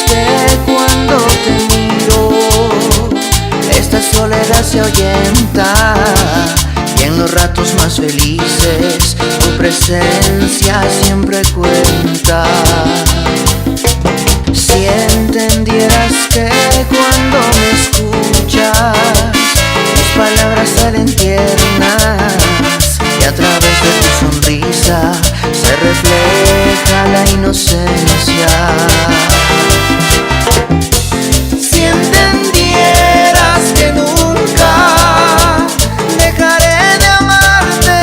Que cuando te miro esta soledad se ahuyenta, y en los ratos más felices tu presencia siempre cuenta. Si entendieras que cuando me escuchas tus palabras salen tiernas, y a través de tu sonrisa se refleja la inocencia. Si entendieras que nunca dejaré de amarte,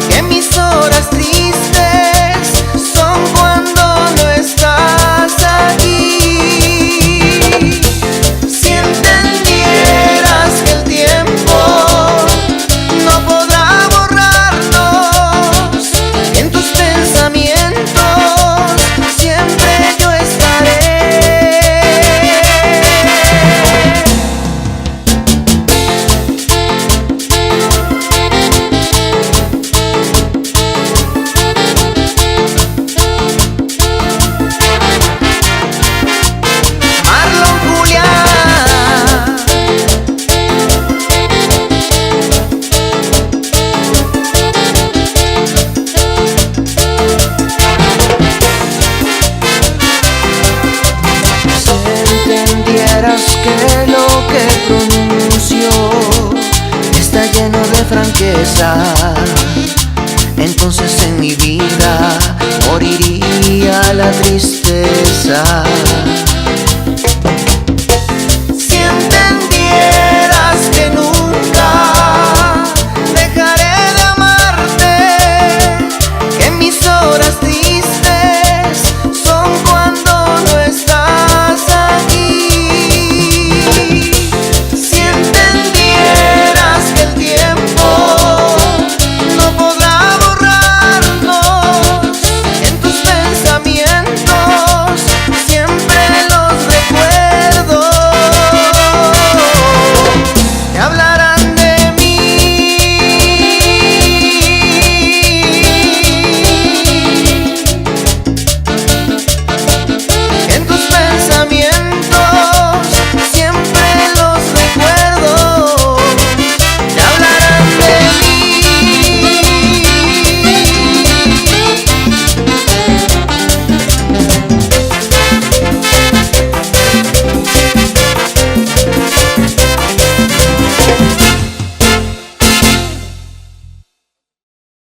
que mis horas tristes son cuando no estás aquí. Si entendieras que el tiempo no podrá borrarnos, que en tus pensamientos siempre yo estaré. Que lo que pronuncio está lleno de franqueza, entonces en mi vida moriría la tristeza.